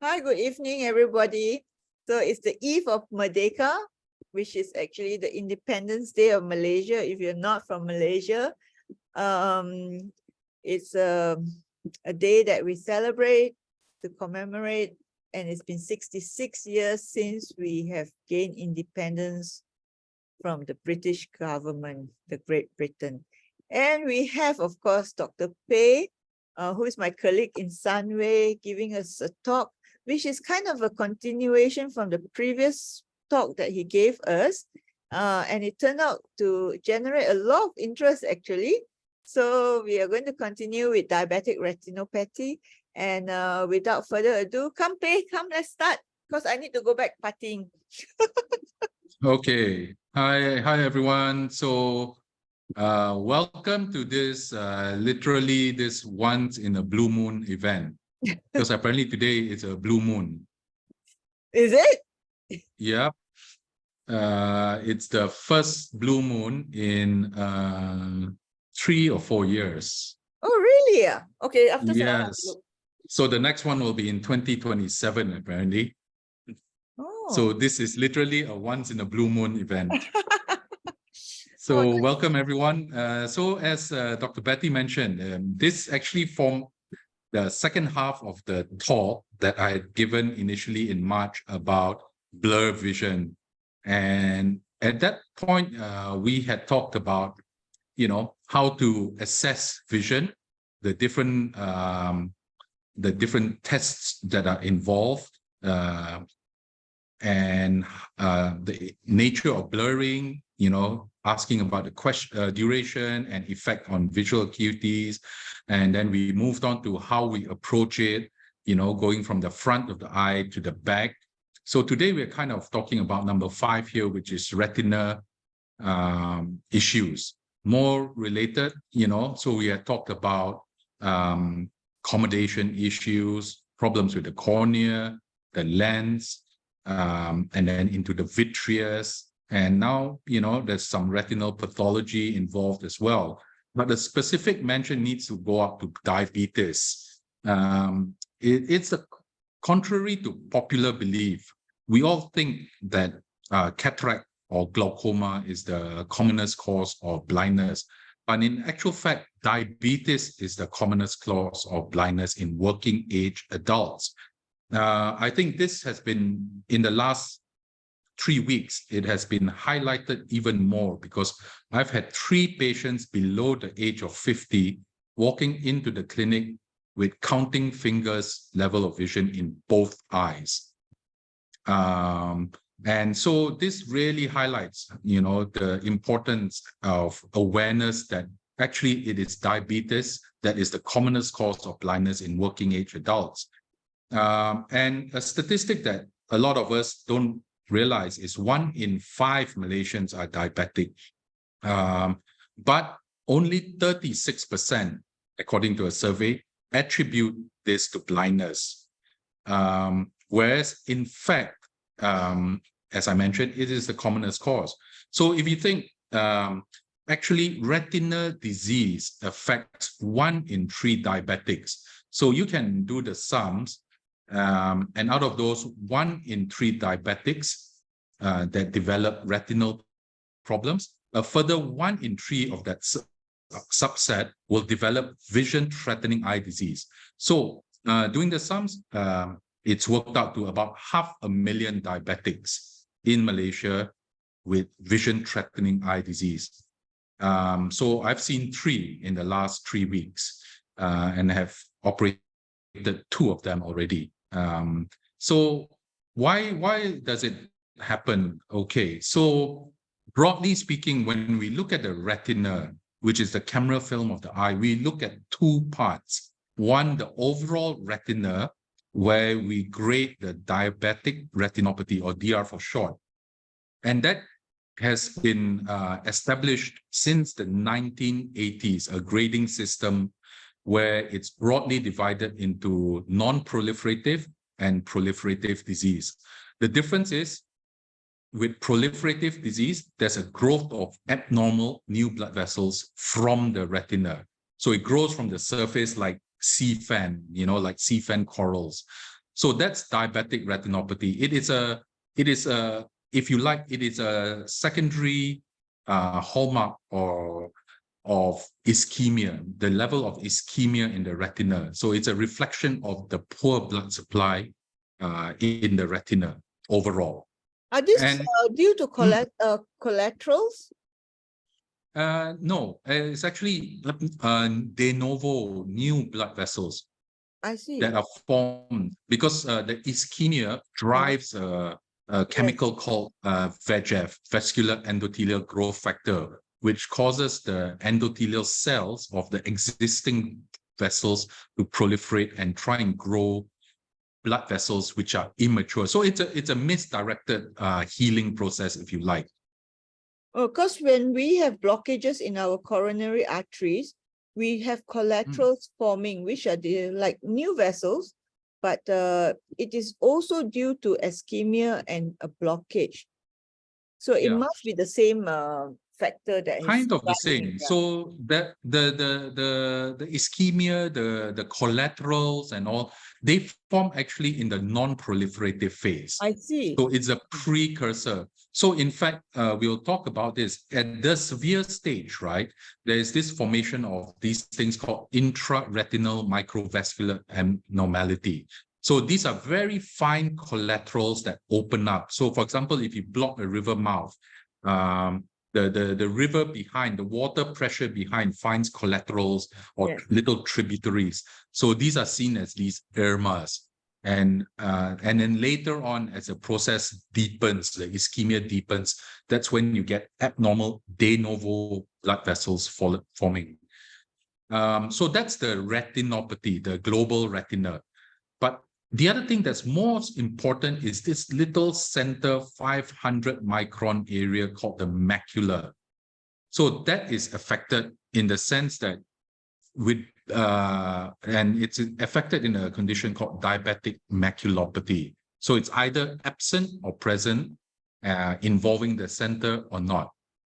Hi, good evening, everybody. So it's the eve of Merdeka, which is actually the Independence Day of Malaysia. If you're not from Malaysia, it's a day that we celebrate to commemorate, and it's been 66 years since we have gained independence from the British government, the Great Britain. And we have, of course, Dr. Pei, who is my colleague in Sunway, giving us a talk, which is kind of a continuation from the previous talk that he gave us. And it turned out to generate a lot of interest, actually. So we are going to continue with diabetic retinopathy. And without further ado, come Pei, come, let's start, because I need to go back partying. Okay. Hi everyone. So welcome to this literally this once in a blue moon event. Because apparently today is a blue moon. Is it? Yep. It's the first blue moon in 3 or 4 years. Oh, really? Yeah. Okay, after that, I'll have Yes. to look. So the next one will be in 2027 apparently. Oh. So this is literally a once in a blue moon event. So Oh, welcome everyone. So as Dr. Betty mentioned, this actually formed the second half of the talk that I had given initially in March about blur vision. And at that point, we had talked about, how to assess vision, the different tests that are involved, and the nature of blurring, asking about the duration and effect on visual acuities. And then we moved on to how we approach it, going from the front of the eye to the back. So today we're kind of talking about number 5 here, which is retina issues, more related, so we had talked about accommodation issues, problems with the cornea, the lens, and then into the vitreous. And now, there's some retinal pathology involved as well. But the specific mention needs to go up to diabetes. It's contrary to popular belief. We all think that cataract or glaucoma is the commonest cause of blindness. But in actual fact, diabetes is the commonest cause of blindness in working age adults. I think this has been, in the last 3 weeks, it has been highlighted even more because I've had 3 patients below the age of 50 walking into the clinic with counting fingers level of vision in both eyes. And so this really highlights, the importance of awareness that actually it is diabetes that is the commonest cause of blindness in working age adults. And a statistic that a lot of us don't realize is 1 in 5 Malaysians are diabetic, but only 36%, according to a survey, attribute this to blindness. Whereas in fact, as I mentioned, it is the commonest cause. So if you think, actually retinal disease affects 1 in 3 diabetics. So you can do the sums, and out of those 1 in 3 diabetics that develop retinal problems, a further 1 in 3 of that subset will develop vision-threatening eye disease. So doing the sums, it's worked out to about 500,000 diabetics in Malaysia with vision-threatening eye disease. So I've seen 3 in the last 3 weeks and have operated 2 of them already. So why does it happen? Okay, so broadly speaking, when we look at the retina, which is the camera film of the eye, we look at 2 parts. One, the overall retina, where we grade the diabetic retinopathy, or DR for short. And that has been established since the 1980s, a grading system where it's broadly divided into non-proliferative and proliferative disease. The difference is, with proliferative disease, there's a growth of abnormal new blood vessels from the retina. So it grows from the surface like sea fan, like sea fan corals. So that's diabetic retinopathy. It is a, if you like, it is a secondary hallmark of ischemia, the level of ischemia in the retina. So it's a reflection of the poor blood supply in the retina overall. Are these And due to collaterals? no, it's actually de novo new blood vessels I see. that are formed because the ischemia drives a chemical called VEGF, vascular endothelial growth factor, which causes the endothelial cells of the existing vessels to proliferate and try and grow blood vessels which are immature. So it's a misdirected healing process, if you like. Oh, because when we have blockages in our coronary arteries, we have collaterals forming, which are like new vessels, but it is also due to ischemia and a blockage. So it must be the same factor that is Kind of the driving same. it. So that the ischemia, the collaterals and all, they form actually in the non-proliferative phase. I see. So it's a precursor. So in fact, we'll talk about this at the severe stage, right? There is this formation of these things called intraretinal microvascular abnormality. So these are very fine collaterals that open up. So for example, if you block a river mouth, the river behind, the water pressure behind finds collaterals or little tributaries. So these are seen as these ermas. And then later on, as the process deepens, the ischemia deepens, that's when you get abnormal de novo blood vessels forming. So that's the retinopathy, the global retina. But the other thing that's most important is this little center 500 micron area called the macula. So that is affected in the sense that and it's affected in a condition called diabetic maculopathy. So it's either absent or present, involving the center or not.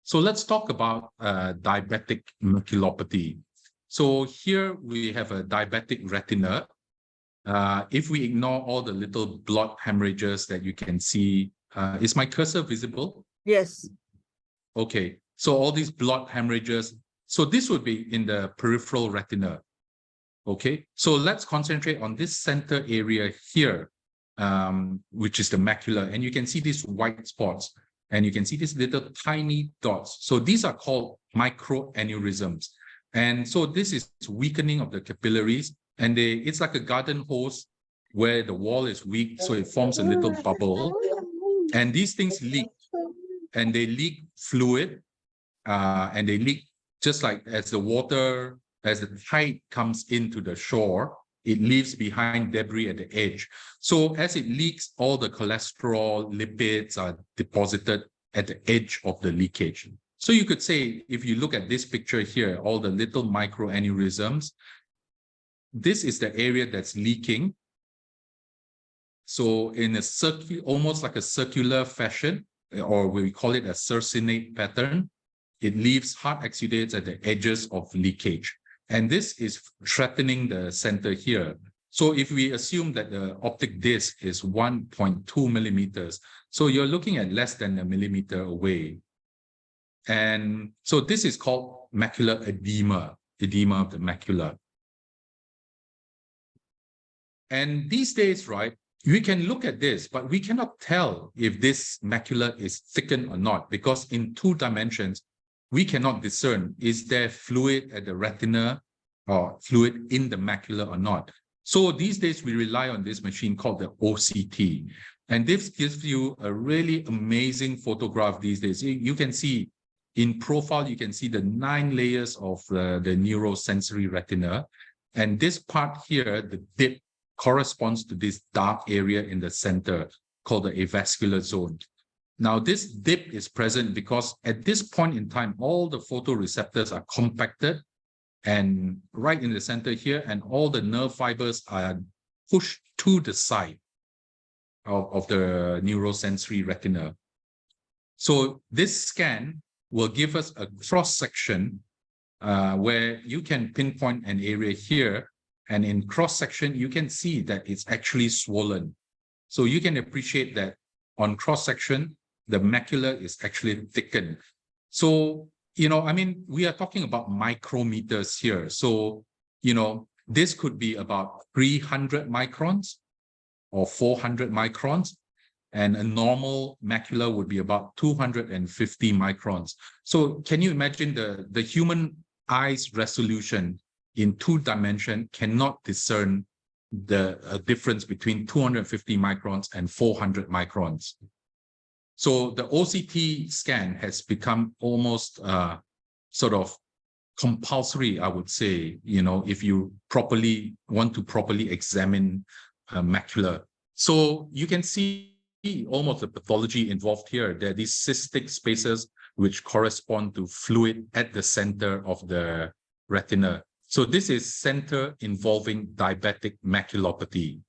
So let's talk about diabetic maculopathy. So here we have a diabetic retina. If we ignore all the little blood hemorrhages that you can see, is my cursor visible? Yes. Okay, so all these blood hemorrhages, so this would be in the peripheral retina. Okay, so let's concentrate on this center area here, which is the macula. And you can see these white spots and you can see these little tiny dots. So these are called microaneurysms. And so this is weakening of the capillaries. And it's like a garden hose where the wall is weak, so it forms a little bubble. And these things leak, and they leak fluid, and they leak just like as the water, as the tide comes into the shore, it leaves behind debris at the edge. So as it leaks, all the cholesterol, lipids are deposited at the edge of the leakage. So you could say, if you look at this picture here, all the little microaneurysms, this is the area that's leaking. So in a almost like a circular fashion, or we call it a circinate pattern, it leaves hard exudates at the edges of leakage. And this is threatening the center here. So if we assume that the optic disc is 1.2 millimeters, so you're looking at less than a millimeter away. And so this is called macular edema, edema of the macula. And these days, right, we can look at this, but we cannot tell if this macula is thickened or not, because in 2 dimensions, we cannot discern, is there fluid at the retina or fluid in the macula or not. So these days, we rely on this machine called the OCT. And this gives you a really amazing photograph these days. You can see in profile, you can see the 9 layers of the neurosensory retina. And this part here, the dip, corresponds to this dark area in the center called the avascular zone. Now, this dip is present because at this point in time, all the photoreceptors are compacted and right in the center here, and all the nerve fibers are pushed to the side of the neurosensory retina. So this scan will give us a cross-section where you can pinpoint an area here. And in cross-section, you can see that it's actually swollen. So you can appreciate that on cross-section, the macula is actually thickened. So, I mean, we are talking about micrometers here. So, this could be about 300 microns or 400 microns. And a normal macula would be about 250 microns. So can you imagine the human eye's resolution in 2 dimension cannot discern the difference between 250 microns and 400 microns. So the OCT scan has become almost sort of compulsory, I would say, if you want to properly examine macula. So you can see almost the pathology involved here. There are these cystic spaces which correspond to fluid at the center of the retina. So this is center involving diabetic maculopathy.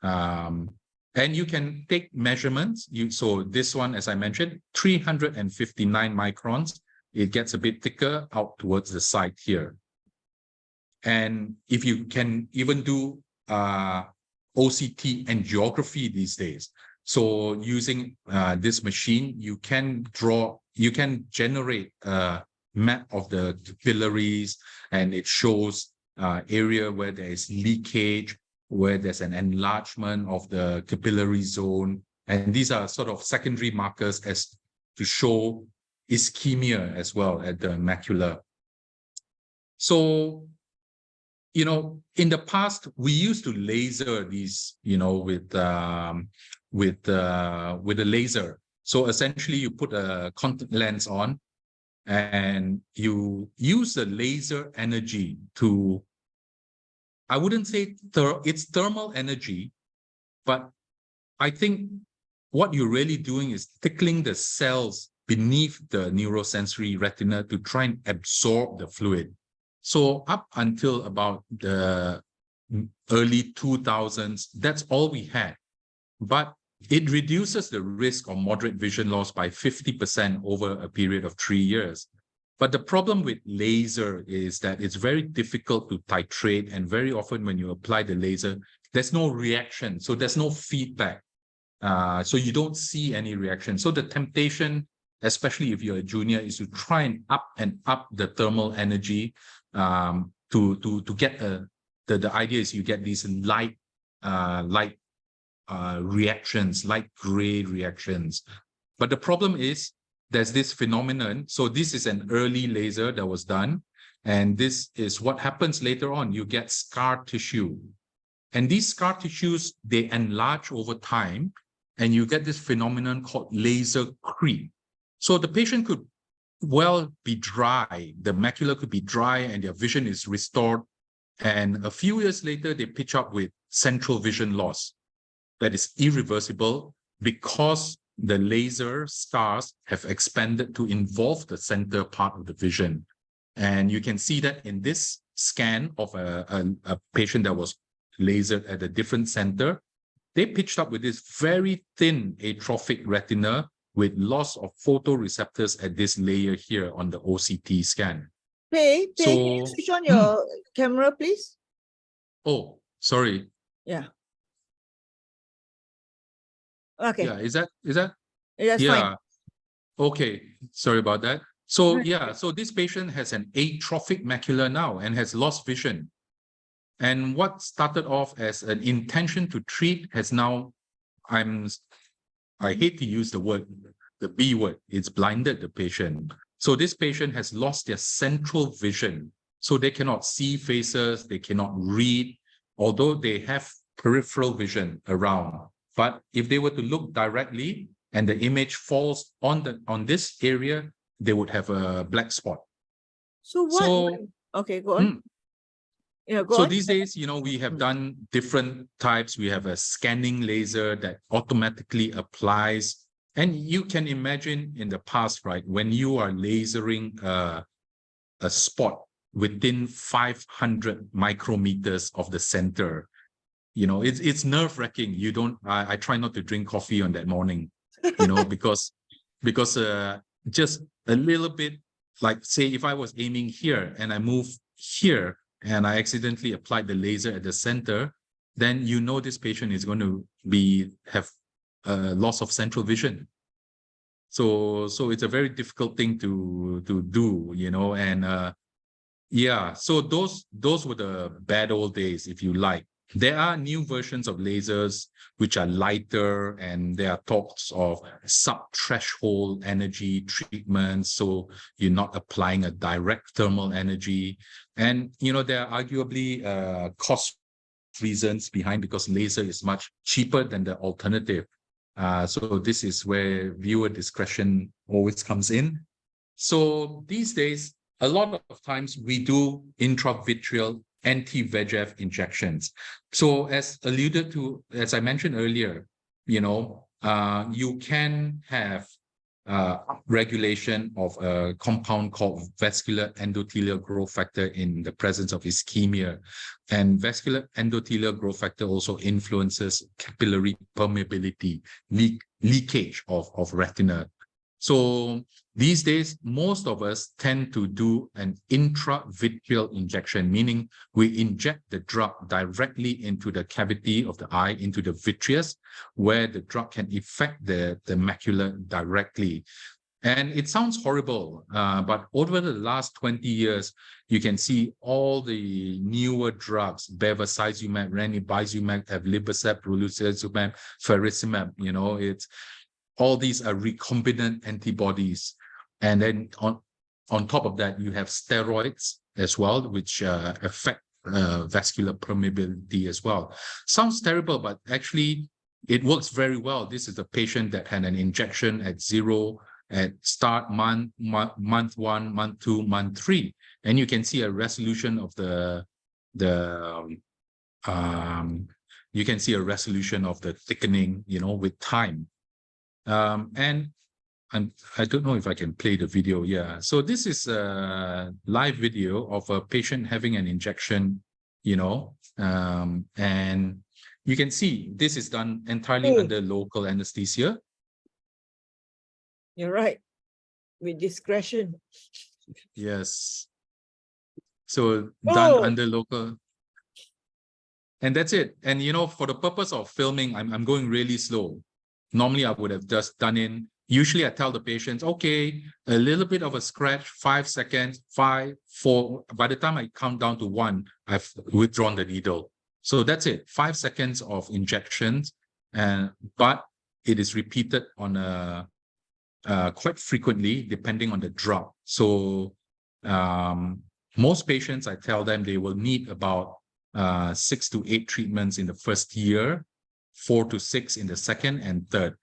And you can take measurements. So this one, as I mentioned, 359 microns. It gets a bit thicker out towards the side here. And if you can even do OCT angiography these days, so using this machine, you can generate a map of the capillaries, and it shows area where there is leakage, where there's an enlargement of the capillary zone. And these are sort of secondary markers as to show ischemia as well at the macula. So, in the past, we used to laser these, with a laser. So essentially you put a contact lens on and you use the laser energy to, I wouldn't say it's thermal energy, but I think what you're really doing is tickling the cells beneath the neurosensory retina to try and absorb the fluid. So up until about the early 2000s, that's all we had. But it reduces the risk of moderate vision loss by 50% over a period of 3 years. But the problem with laser is that it's very difficult to titrate, and very often when you apply the laser, there's no reaction. So there's no feedback. So you don't see any reaction. So the temptation, especially if you're a junior, is to try and up the thermal energy to get the idea is you get these light reactions, light gray reactions. But the problem is there's this phenomenon. So this is an early laser that was done. And this is what happens later on. You get scar tissue. And these scar tissues, they enlarge over time. And you get this phenomenon called laser creep. So the patient could well be dry. The macula could be dry and their vision is restored. And a few years later, they pitch up with central vision loss that is irreversible because the laser scars have expanded to involve the center part of the vision. And you can see that in this scan of a patient that was lasered at a different center. They pitched up with this very thin atrophic retina with loss of photoreceptors at this layer here on the OCT scan. Pei, can you switch on your camera, please? Oh, sorry. Yeah. Okay. Yeah, is that? That's fine. Okay, sorry about that. So yeah, so this patient has an atrophic macula now and has lost vision. And what started off as an intention to treat has now, I hate to use the B word, it's blinded the patient. So this patient has lost their central vision. So they cannot see faces, they cannot read, although they have peripheral vision around. But if they were to look directly and the image falls on this area, they would have a black spot. So what? Okay, go on. Yeah, go on. These days, we have done different types. We have a scanning laser that automatically applies. And you can imagine in the past, right, when you are lasering a spot within 500 micrometers of the center, it's nerve-wracking. I try not to drink coffee on that morning, because just a little bit, like say if I was aiming here and I move here, and I accidentally applied the laser at the center, then you know this patient is going to have loss of central vision. So it's a very difficult thing to do, you know, and yeah, so those were the bad old days, if you like. There are new versions of lasers which are lighter, and there are talks of sub-threshold energy treatments. So you're not applying a direct thermal energy. And, you know, there are arguably cost reasons behind, because laser is much cheaper than the alternative. So this is where viewer discretion always comes in. So these days, a lot of times we do intravitreal anti-VEGF injections. So as alluded to, as I mentioned earlier, you know, you can have regulation of a compound called vascular endothelial growth factor in the presence of ischemia. And vascular endothelial growth factor also influences capillary permeability, leakage of retina. So these days, most of us tend to do an intravitreal injection, meaning we inject the drug directly into the cavity of the eye, into the vitreous, where the drug can affect the macula directly. And it sounds horrible, but over the last 20 years, you can see all the newer drugs, bevacizumab, ranibizumab, aflibercept, brolucizumab, faricimab, you know, all these are recombinant antibodies. And then on top of that, you have steroids as well, which affect vascular permeability as well. Sounds terrible, but actually it works very well. This is a patient that had an injection at 0 at start month 1, month 2, month 3. And you can see a resolution of you can see a resolution of the thickening, you know, with time. And I don't know if I can play the video. Yeah. So this is a live video of a patient having an injection, you know, and you can see this is done entirely under local anesthesia. You're right. With discretion. Yes. So done under local. And that's it. And, you know, for the purpose of filming, I'm going really slow. Normally, I would have just done in. Usually, I tell the patients, okay, a little bit of a scratch, 5 seconds, 5, 4. By the time I count down to 1, I've withdrawn the needle. So that's it, 5 seconds of injections. But it is repeated on quite frequently, depending on the drug. So most patients, I tell them they will need about 6 to 8 treatments in the first year, 4 to 6 in the second and third.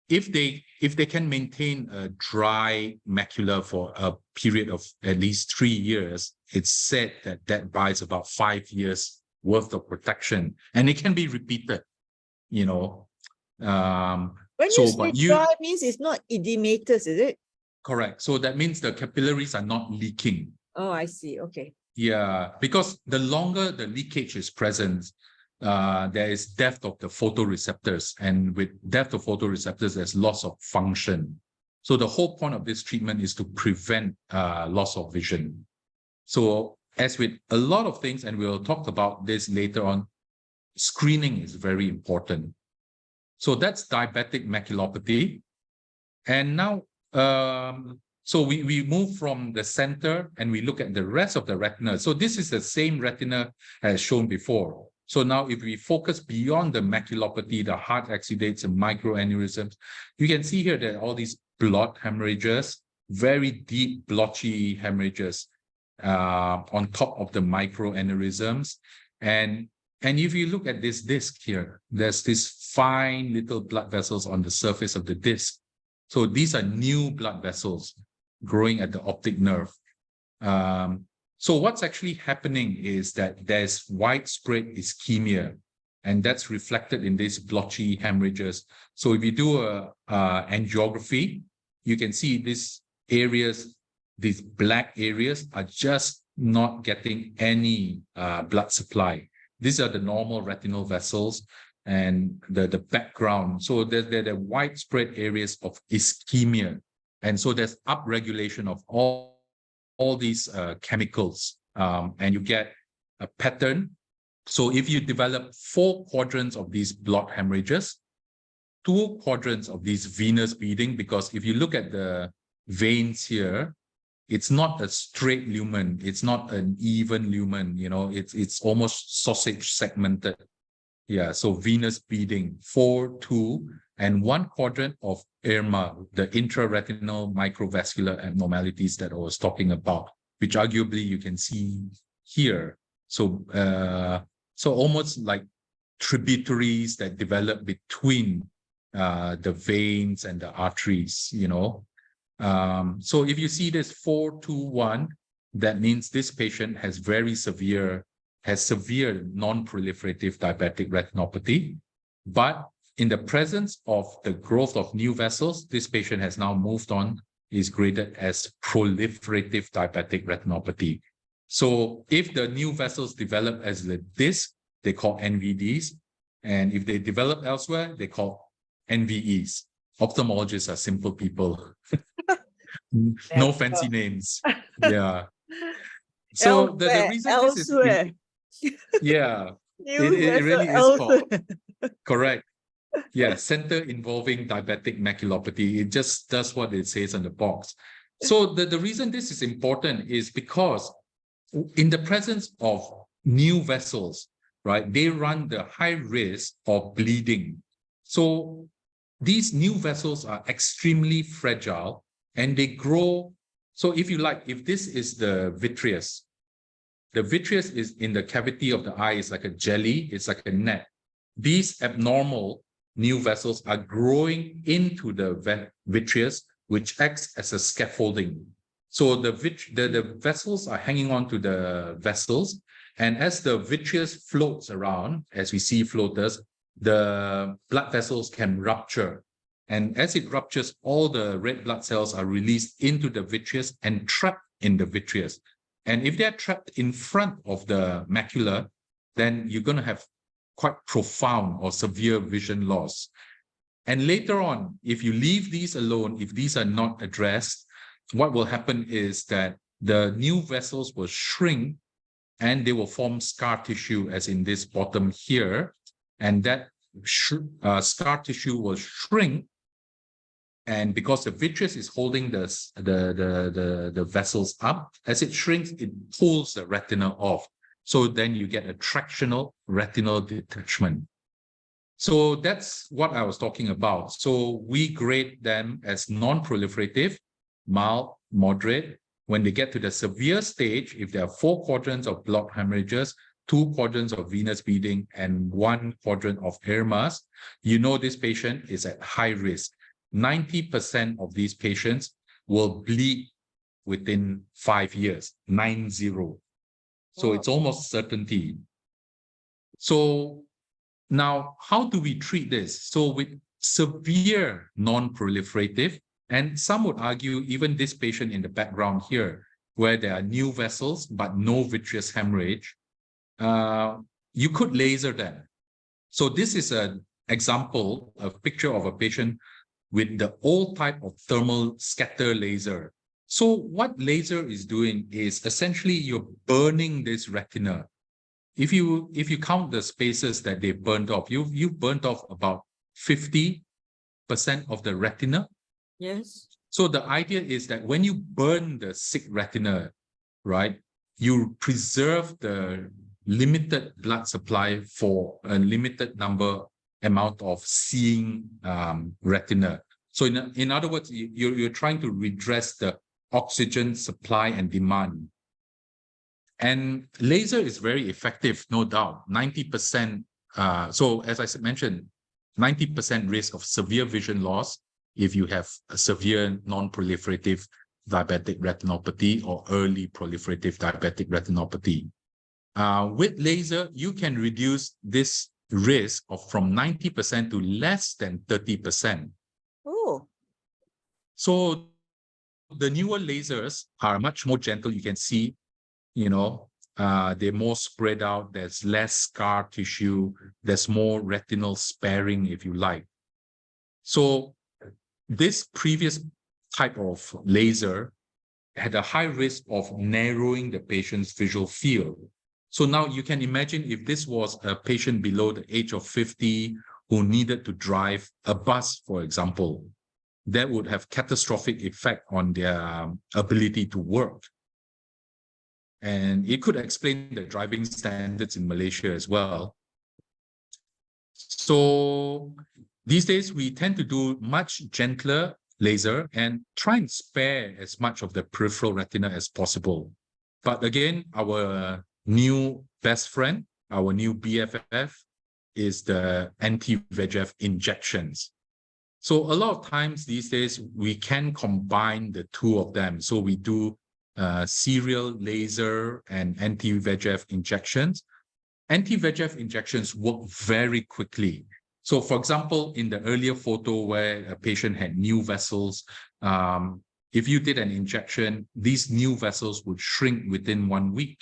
If they can maintain a dry macula for a period of at least 3 years, it's said that buys about 5 years worth of protection, and it can be repeated, you know. When you say dry, means it's not edematous, is it? Correct. So that means the capillaries are not leaking. Oh, I see. Okay. Yeah, because the longer the leakage is present, there is death of the photoreceptors, and with death of photoreceptors, there's loss of function. So the whole point of this treatment is to prevent loss of vision. So as with a lot of things, and we'll talk about this later on, screening is very important. So that's diabetic maculopathy. And now, so we move from the center and we look at the rest of the retina. So this is the same retina as shown before. So now if we focus beyond the maculopathy, the heart exudates and microaneurysms, you can see here that all these blood hemorrhages, very deep blotchy hemorrhages on top of the microaneurysms. And if you look at this disc here, there's this fine little blood vessels on the surface of the disc. So these are new blood vessels growing at the optic nerve. So what's actually happening is that there's widespread ischemia, and that's reflected in these blotchy hemorrhages. So if you do a angiography, you can see these areas, these black areas are just not getting any blood supply. These are the normal retinal vessels and the background. So there are widespread areas of ischemia. And so there's upregulation of all all these chemicals, and you get a pattern. So if you develop 4 quadrants of these blood hemorrhages, 2 quadrants of these venous bleeding, because if you look at the veins here, it's not a straight lumen, it's not an even lumen, it's almost sausage segmented. Yeah, so venous bleeding, 4, 2, and 1 quadrant of IRMA, the intraretinal microvascular abnormalities that I was talking about, which arguably you can see here. So, so almost like tributaries that develop between the veins and the arteries, So if you see this 4, 2, 1, that means this patient has severe non-proliferative diabetic retinopathy. But in the presence of the growth of new vessels, this patient has now moved on, is graded as proliferative diabetic retinopathy. So if the new vessels develop as this, they call NVDs. And if they develop elsewhere, they call NVEs. Ophthalmologists are simple people. No fancy names. Yeah. So the reason this is, yeah, it really is called, correct. Yeah, center involving diabetic maculopathy. It just does what it says on the box. So the reason this is important is because in the presence of new vessels, right, they run the high risk of bleeding. So these new vessels are extremely fragile and they grow. So if you like, if this is the vitreous is in the cavity of the eye, it's like a jelly, it's like a net. These abnormal new vessels are growing into the vitreous, which acts as a scaffolding. So the vessels are hanging on to the vessels, and as the vitreous floats around, as we see floaters, the blood vessels can rupture. And as it ruptures, all the red blood cells are released into the vitreous and trapped in the vitreous. And if they're trapped in front of the macula, then you're going to have quite profound or severe vision loss. And later on, if you leave these alone, if these are not addressed, what will happen is that the new vessels will shrink and they will form scar tissue, as in this bottom here. And that scar tissue will shrink. And because the vitreous is holding the vessels up, as it shrinks, it pulls the retina off. So then you get a tractional retinal detachment. So that's what I was talking about. So we grade them as non-proliferative, mild, moderate. When they get to the severe stage, if there are 4 quadrants of blood hemorrhages, 2 quadrants of venous bleeding, and 1 quadrant of IRMAs, you know this patient is at high risk. 90% of these patients will bleed within 5 years, 90. So it's almost certainty. So now, how do we treat this? So with severe non-proliferative, and some would argue even this patient in the background here, where there are new vessels but no vitreous hemorrhage, you could laser them. So this is an example, a picture of a patient with the old type of thermal scatter laser. So what laser is doing is essentially you're burning this retina. If you count the spaces that they burned off, you've burnt off about 50% of the retina. Yes. So the idea is that when you burn the sick retina, right, you preserve the limited blood supply for a limited amount of seeing retina. So in other words, you're trying to redress the oxygen supply and demand. And laser is very effective, no doubt, 90%. So as I mentioned, 90% risk of severe vision loss if you have a severe non-proliferative diabetic retinopathy or early proliferative diabetic retinopathy. With laser, you can reduce this risk from 90% to less than 30%. Oh. So the newer lasers are much more gentle. You can see, they're more spread out. There's less scar tissue. There's more retinal sparing, if you like. So this previous type of laser had a high risk of narrowing the patient's visual field. So now you can imagine if this was a patient below the age of 50 who needed to drive a bus, for example, that would have catastrophic effect on their ability to work. And it could explain the driving standards in Malaysia as well. So these days, we tend to do much gentler laser and try and spare as much of the peripheral retina as possible. But again, our new best friend, our new BFF, is the anti-VEGF injections. So a lot of times these days, we can combine the two of them. So we do serial laser and anti-VEGF injections. Anti-VEGF injections work very quickly. So for example, in the earlier photo where a patient had new vessels, if you did an injection, these new vessels would shrink within 1 week.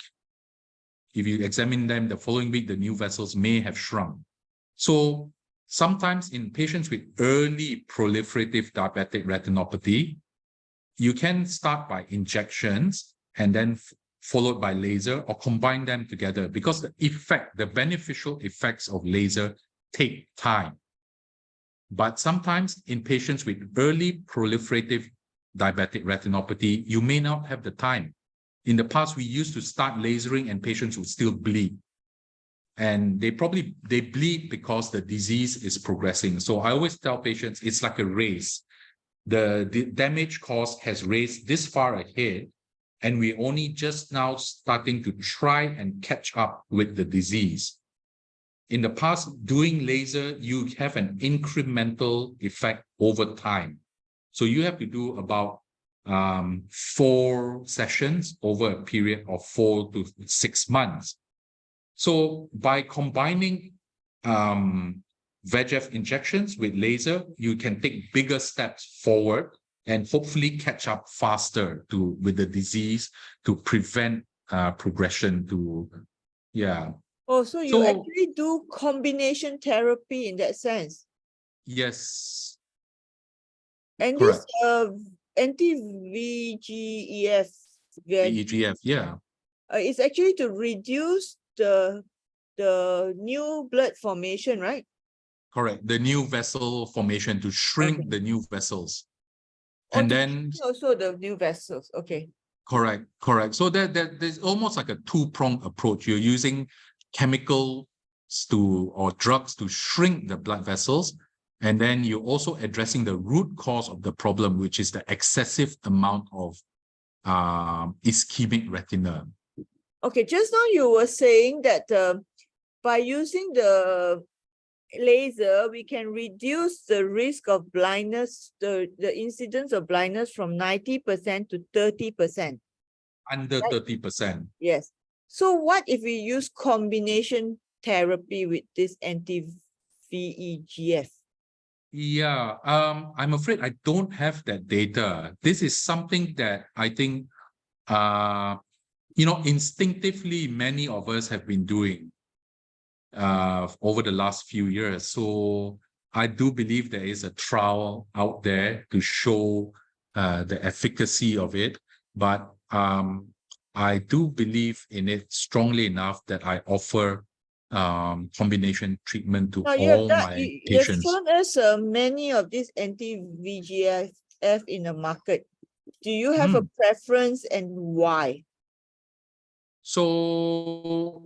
If you examine them the following week, the new vessels may have shrunk. So sometimes in patients with early proliferative diabetic retinopathy, you can start by injections and then followed by laser, or combine them together, because the beneficial effects of laser take time. But sometimes in patients with early proliferative diabetic retinopathy, you may not have the time. In the past, we used to start lasering and patients would still bleed. And they bleed because the disease is progressing. So I always tell patients, it's like a race. The damage caused has raced this far ahead, and we're only just now starting to try and catch up with the disease. In the past, doing laser, you have an incremental effect over time. So you have to do about 4 sessions over a period of 4 to 6 months. So by combining VEGF injections with laser, you can take bigger steps forward and hopefully catch up faster with the disease to prevent progression to, yeah. Oh, so you actually do combination therapy in that sense? Yes. And Correct. this anti-VEGF, VEGF, yeah. it's actually to reduce the new blood formation, right? Correct. The new vessel formation, to shrink the new vessels. Or And to then shrink also the new vessels. Okay. correct. So there's almost like a 2-pronged approach. You're using chemicals or drugs to shrink the blood vessels. And then you're also addressing the root cause of the problem, which is the excessive amount of ischemic retina. Okay, just now you were saying that by using the laser, we can reduce the risk of blindness, the incidence of blindness from 90% to 30%. Under 30%. Yes. So what if we use combination therapy with this anti-VEGF? Yeah, I'm afraid I don't have that data. This is something that I think, instinctively, many of us have been doing over the last few years. So I do believe there is a trial out there to show the efficacy of it. But I do believe in it strongly enough that I offer combination treatment to all my patients. You've shown us many of these anti-VEGF in the market. Do you have a preference, and why? So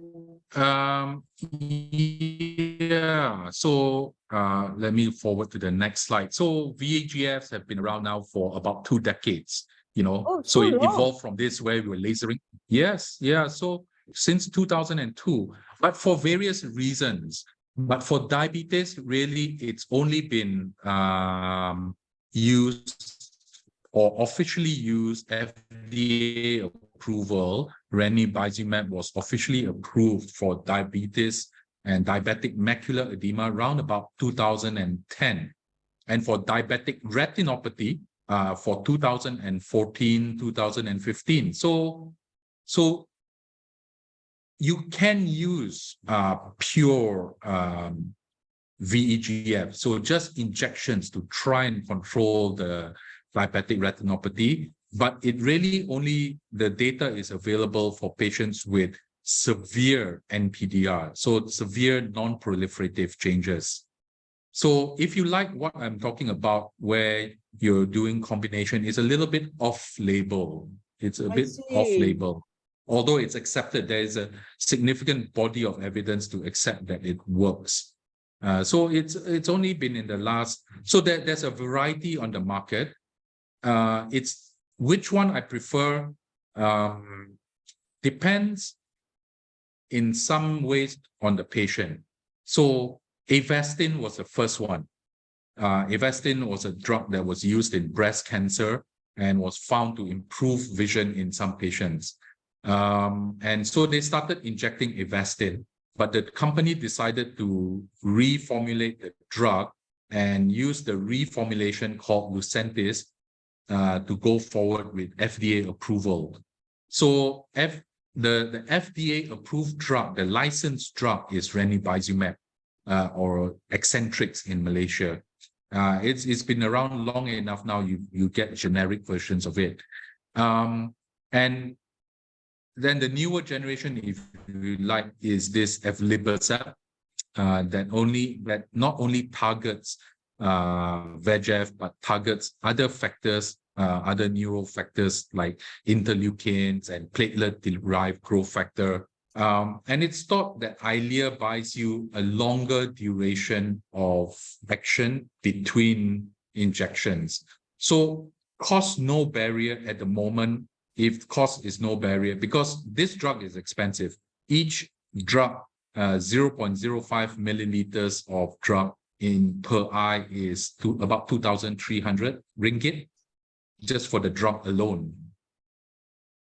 yeah, so let me forward to the next slide. So VEGFs have been around now for about 2 decades, Oh, so it long. evolved from this where we were lasering. Yes, yeah, so since 2002, but for various reasons. But for diabetes, really, it's only been used or officially used FDA approval. Ranibizumab was officially approved for diabetes and diabetic macular edema around about 2010. And for diabetic retinopathy for 2014, 2015. So you can use pure VEGF, so just injections to try and control the diabetic retinopathy. but it really only, the data is available for patients with severe NPDR, so severe non-proliferative changes. So if you like what I'm talking about, where you're doing combination, is a little bit off-label. It's a I bit see. off-label. Although it's accepted, there is a significant body of evidence to accept that it works. So it's only been in the last, so there's a variety on the market. It's which one I prefer depends in some ways on the patient. So Avastin was the first one. Avastin was a drug that was used in breast cancer and was found to improve vision in some patients. And so they started injecting Avastin, but the company decided to reformulate the drug and use the reformulation called Lucentis to go forward with FDA approval. So the FDA approved drug, the licensed drug is Ranibizumab or Eccentrix in Malaysia. It's been around long enough now. You get generic versions of it, and then the newer generation, if you like, is this Aflibercept that not only targets VEGF but targets other factors, other neural factors like interleukins and platelet-derived growth factor. And it's thought that Eylea buys you a longer duration of action between injections. So cost no barrier at the moment, if cost is no barrier, because this drug is expensive. Each drug, 0.05 milliliters of drug per eye is about 2,300 ringgit just for the drug alone.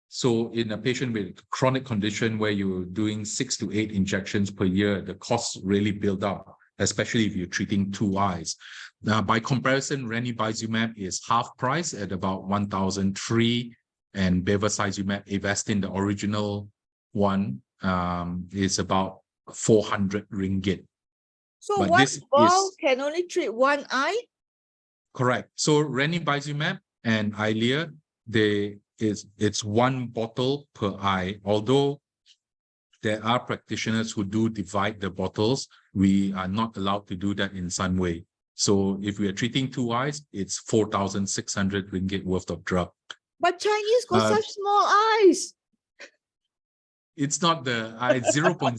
So in a patient with chronic condition where you're doing 6 to 8 injections per year, the costs really build up, especially if you're treating 2 eyes. Now, by comparison, Ranibizumab is half price at about 1,003, and Bevacizumab, Avastin, the original one, is about 400 ringgit. So But one this ball is can only treat one eye? correct. So Ranibizumab and Eylea, it's one bottle per eye. Although there are practitioners who do divide the bottles, we are not allowed to do that in some way. So if we are treating 2 eyes, it's 4,600 ringgit worth of drug. But Chinese got such small eyes. It's not the 0.05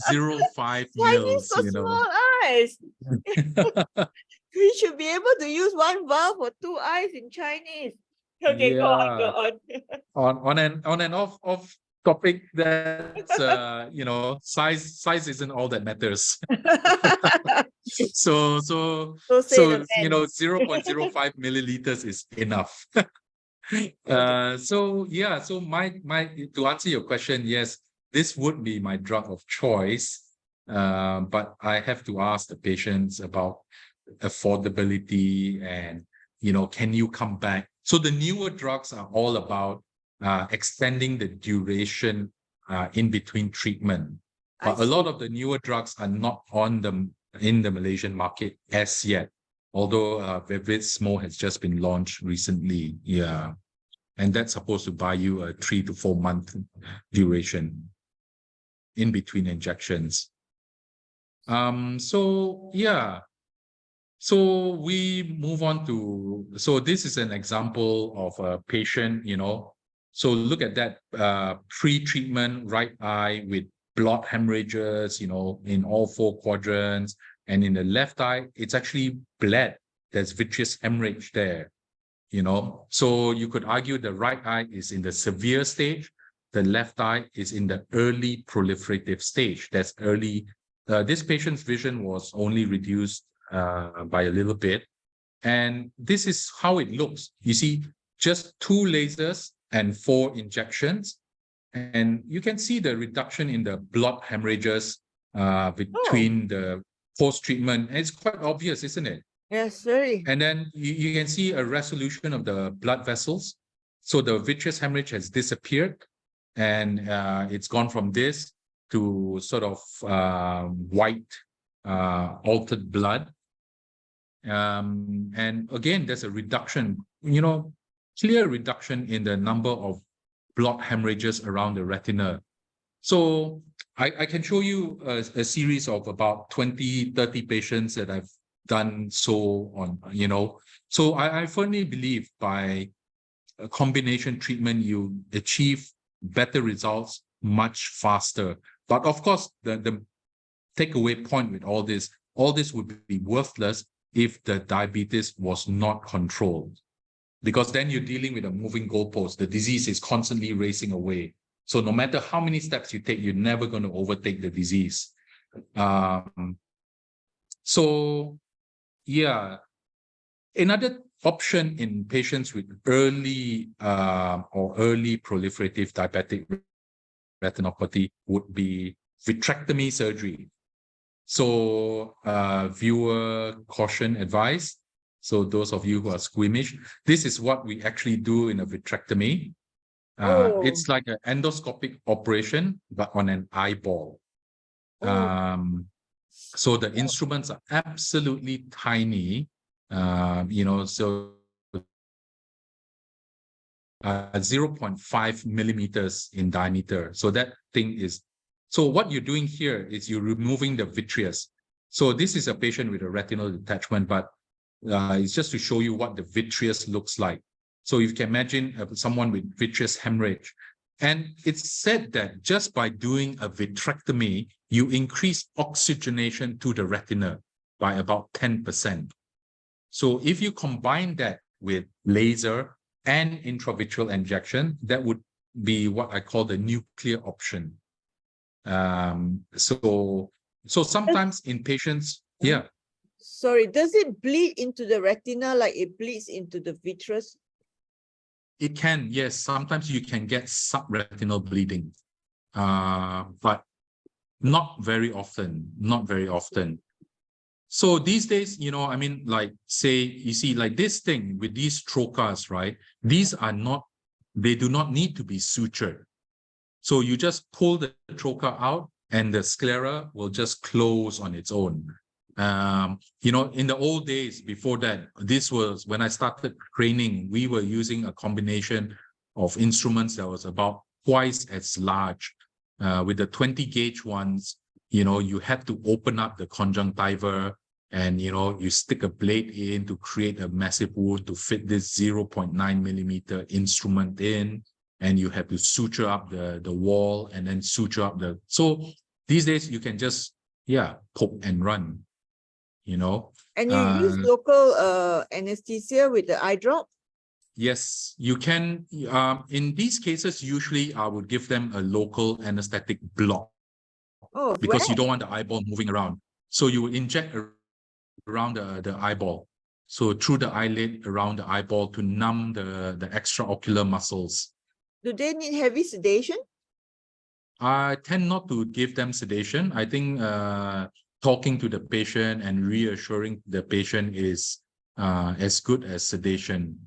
Chinese mils, got you know. small eyes. We should be able to use one valve for 2 eyes in Chinese. Okay, go on. On an off topic, that's you know, size isn't all that matters. So you know, 0.05 milliliters is enough. So yeah, so my to answer your question, yes, this would be my drug of choice. But I have to ask the patients about affordability and, you know, can you come back? So the newer drugs are all about extending the duration in between treatment. But a lot of the newer drugs are not in the Malaysian market as yet. Although Vivitsmo has just been launched recently, yeah, and that's supposed to buy you a 3 to 4 month duration in between injections. So yeah, so we move on to, so this is an example of a patient, you know. So look at that pre-treatment right eye with blood hemorrhages, you know, in all 4 quadrants. And in the left eye, it's actually bled. There's vitreous hemorrhage there, you know. So you could argue the right eye is in the severe stage. The left eye is in the early proliferative stage. That's early. This patient's vision was only reduced by a little bit. And this is how it looks. You see, just 2 lasers and 4 injections. And you can see the reduction in the blood hemorrhages between the post-treatment. It's quite obvious, isn't it? Yes, very. And then you can see a resolution of the blood vessels. So the vitreous hemorrhage has disappeared, and it's gone from this to sort of white, altered blood. And again, there's a reduction. You know, clear reduction in the number of blood hemorrhages around the retina. So I can show you a series of about 20, 30 patients that I've done so on, So I firmly believe by a combination treatment, you achieve better results much faster. But of course, the takeaway point with all this would be worthless if the diabetes was not controlled. Because then you're dealing with a moving goalpost. The disease is constantly racing away. So no matter how many steps you take, you're never going to overtake the disease. So yeah, another option in patients with early or early proliferative diabetic retinopathy would be vitrectomy surgery. So viewer caution advice. So those of you who are squeamish, this is what we actually do in a vitrectomy. It's like an endoscopic operation, but on an eyeball. So the instruments are absolutely tiny, so 0.5 millimeters in diameter. So that thing is, so what you're doing here is you're removing the vitreous. So this is a patient with a retinal detachment, but it's just to show you what the vitreous looks like. So you can imagine someone with vitreous hemorrhage. And it's said that just by doing a vitrectomy, you increase oxygenation to the retina by about 10%. So if you combine that with laser and intravitreal injection, that would be what I call the nuclear option. So sometimes in patients, yeah. Sorry, does it bleed into the retina like it bleeds into the vitreous? It can, yes. Sometimes you can get subretinal bleeding, but not very often, not very often. So these days, I mean, like say, you see like this thing with these trocars, right? These are not, they do not need to be sutured. So you just pull the trocar out and the sclera will just close on its own. In the old days before that, this was when I started training, we were using a combination of instruments that was about twice as large. With the 20 gauge ones, you had to open up the conjunctiva and, you stick a blade in to create a massive wound to fit this 0.9 millimeter instrument in. And you have to suture up the wall and then suture up so these days you can just, poke and run, And you use local anesthesia with the eye drop? Yes, you can. In these cases, usually I would give them a local anesthetic block because you don't want the eyeball moving around. So you would inject around the eyeball. So through the eyelid around the eyeball to numb the extraocular muscles. Do they need heavy sedation? I tend not to give them sedation. I think talking to the patient and reassuring the patient is as good as sedation.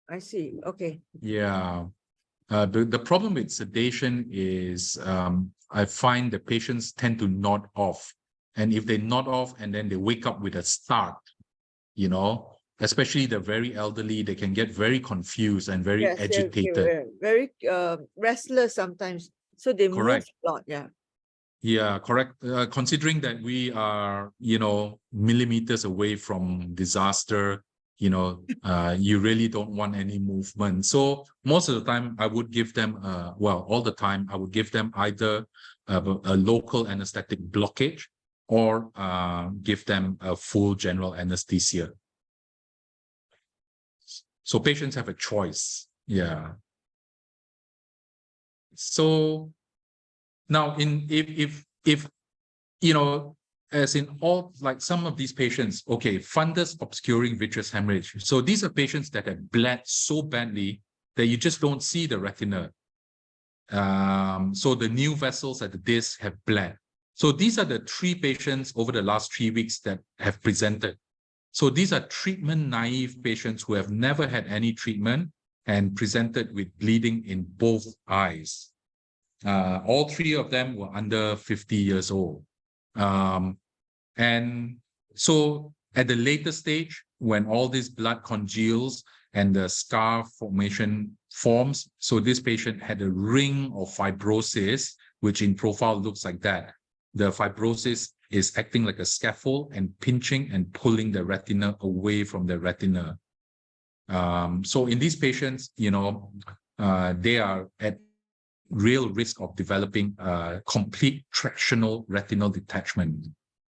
I see. Okay. Yeah. The problem with sedation is I find the patients tend to nod off. And if they nod off and then they wake up with a start, especially the very elderly, they can get very confused and very agitated. They're very restless sometimes. So they Correct. move a lot. Yeah. Yeah, correct. Considering that we are, millimeters away from disaster, you really don't want any movement. So most of the time I would give them, all the time, I would give them either a local anesthetic blockage or give them a full general anesthesia. So patients have a choice. Yeah. So now if as in all, like some of these patients, okay, fundus obscuring vitreous hemorrhage. So these are patients that have bled so badly that you just don't see the retina. So the new vessels at the disc have bled. So these are the 3 patients over the last 3 weeks that have presented. So these are treatment naive patients who have never had any treatment and presented with bleeding in both eyes. All 3 of them were under 50 years old. And so at the later stage, when all this blood congeals and the scar formation forms. So this patient had a ring of fibrosis, which in profile looks like that. The fibrosis is acting like a scaffold and pinching and pulling the retina away from the retina. So in these patients, they are at real risk of developing complete tractional retinal detachment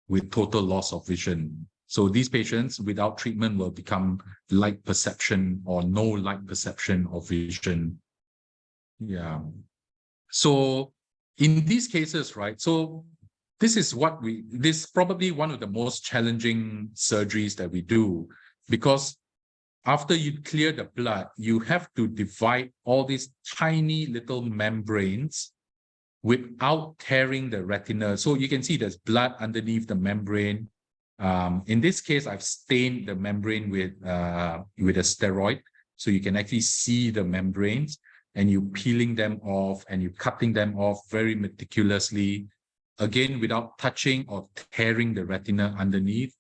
with total loss of vision. So these patients without treatment will become light perception or no light perception of vision. Yeah. So in these cases, right? So this is probably one of the most challenging surgeries that we do, because after you clear the blood, you have to divide all these tiny little membranes without tearing the retina. So you can see there's blood underneath the membrane. In this case, I've stained the membrane with a steroid, so you can actually see the membranes, and you peeling them off and you cutting them off very meticulously, again, without touching or tearing the retina underneath.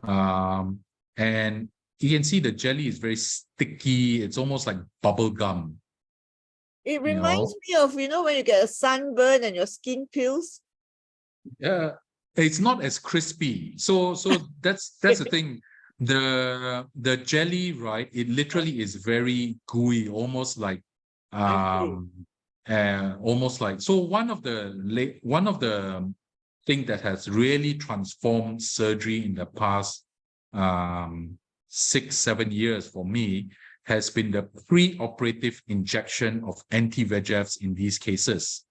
And you can see the jelly is very sticky. It's almost like bubble gum. It reminds me of, when you get a sunburn and your skin peels. Yeah, it's not as crispy. So that's the thing. The jelly, right? It literally is very gooey, almost like so one of the thing that has really transformed surgery in the past 6-7 years for me has been the pre-operative injection of anti-VEGFs in these cases.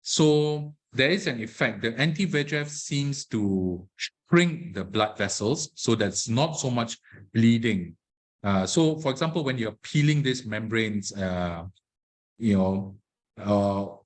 So there is an effect. The anti-VEGF seems to shrink the blood vessels, so that's not so much bleeding. So for example, when you're peeling these membranes,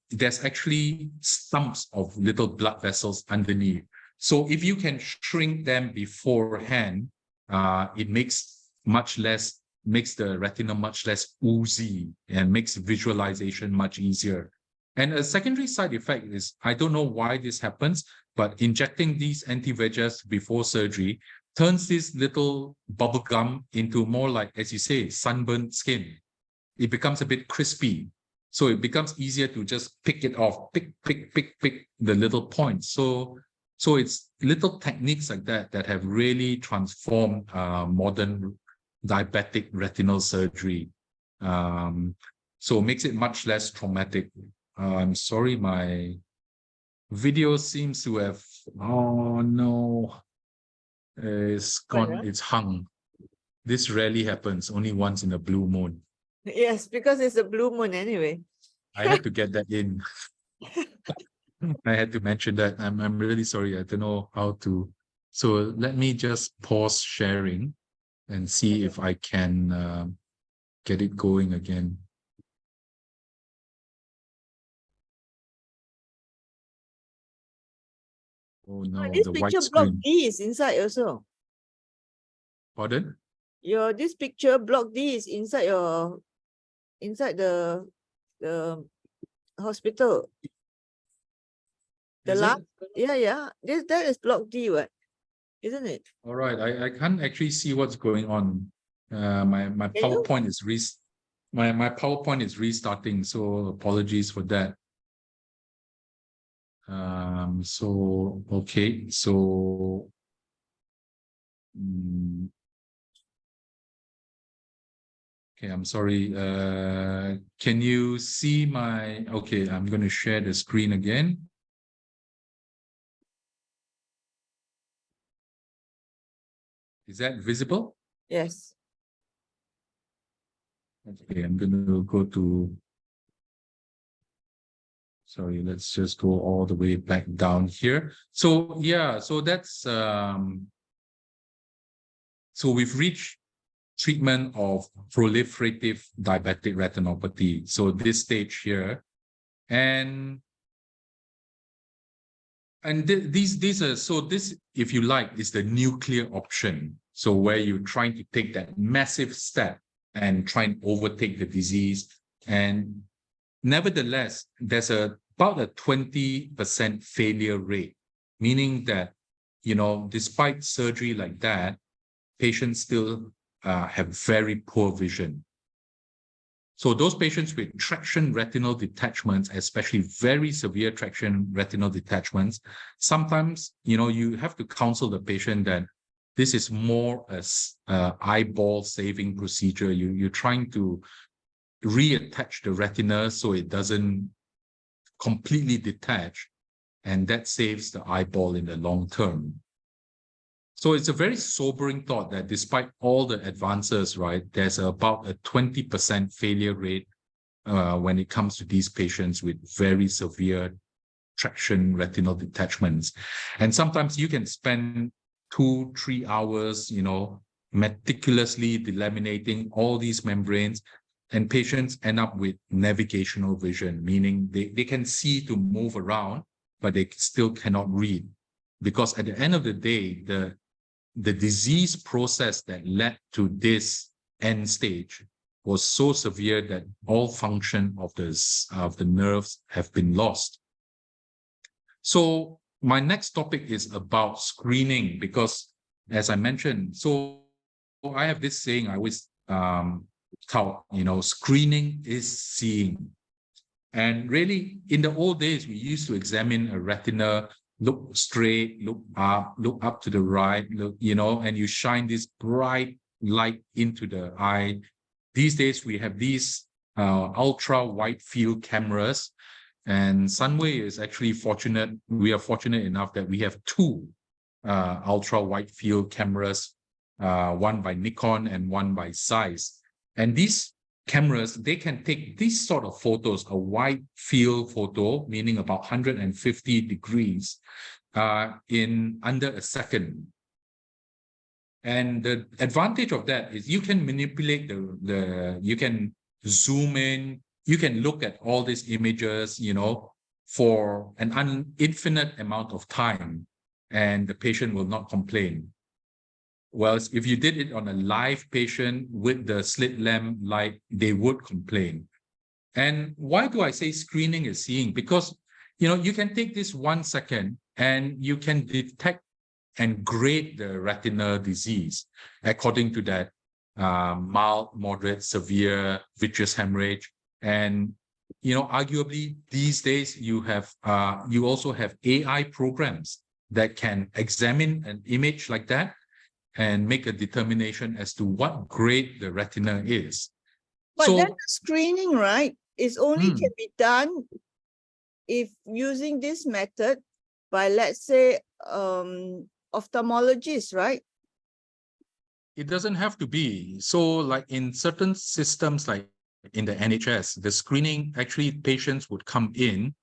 there's actually stumps of little blood vessels underneath. So if you can shrink them beforehand, it makes the retina much less oozy and makes visualization much easier. And a secondary side effect is, I don't know why this happens, but injecting these anti-VEGFs before surgery turns this little bubble gum into more like, as you say, sunburned skin. It becomes a bit crispy. So it becomes easier to just pick it off, pick the little points. So it's little techniques like that have really transformed modern diabetic retinal surgery. So it makes it much less traumatic. I'm sorry, my video seems to have, oh no, it's gone, it's hung. This rarely happens, only once in a blue moon. Yes, because it's a blue moon anyway. I had to get that in. I had to mention that. I'm really sorry. I don't know how to. So let me just pause sharing and see if I can get it going again. Oh no, This the picture white block screen. D is inside also. Pardon? This picture block D is inside the hospital. Yeah. That is block D, what? Isn't it? All right. I can't actually see what's going on. My PowerPoint is my PowerPoint is restarting, so apologies for that. So okay, so okay, I'm sorry. Can you see my, okay, I'm going to share the screen again. Is that visible? Yes. Okay, I'm going to go to, sorry, let's just go all the way back down here. So yeah, so that's, so we've reached treatment of proliferative diabetic retinopathy. So this stage here, and these are, so this, if you like, is the nuclear option. So where you're trying to take that massive step and try and overtake the disease. And nevertheless, there's about a 20% failure rate, meaning that, despite surgery like that, patients still have very poor vision. So those patients with traction retinal detachments, especially very severe traction retinal detachments, sometimes, you have to counsel the patient that this is more a eyeball saving procedure. You're trying to reattach the retina so it doesn't completely detach, and that saves the eyeball in the long term. So it's a very sobering thought that despite all the advances, right, there's about a 20% failure rate when it comes to these patients with very severe traction retinal detachments. And sometimes you can spend 2-3 hours, meticulously delaminating all these membranes, and patients end up with navigational vision, meaning they can see to move around, but they still cannot read. Because at the end of the day, the disease process that led to this end stage was so severe that all function of the nerves have been lost. So my next topic is about screening, because as I mentioned, so I have this saying I always tout, screening is seeing. And really, in the old days, we used to examine a retina, look straight, look up to the right, and you shine this bright light into the eye. These days, we have these ultra wide field cameras, and Sunway is actually fortunate. We are fortunate enough that we have two ultra wide field cameras, one by Nikon and one by Zeiss. And these cameras, they can take these sort of photos, a wide field photo, meaning about 150 degrees, in under a second. And the advantage of that is you can manipulate you can zoom in, you can look at all these images, for an infinite amount of time, and the patient will not complain. Well, if you did it on a live patient with the slit lamp light, they would complain. And why do I say screening is seeing? Because, you can take this 1 second and you can detect and grade the retina disease according to that mild, moderate, severe vitreous hemorrhage. And, arguably these days you also have AI programs that can examine an image like that and make a determination as to what grade the retina is. But so, then the screening, right, is only can be done if using this method by, let's say, ophthalmologists, right? It doesn't have to be. So like in certain systems, like in the NHS, the screening, actually patients would come in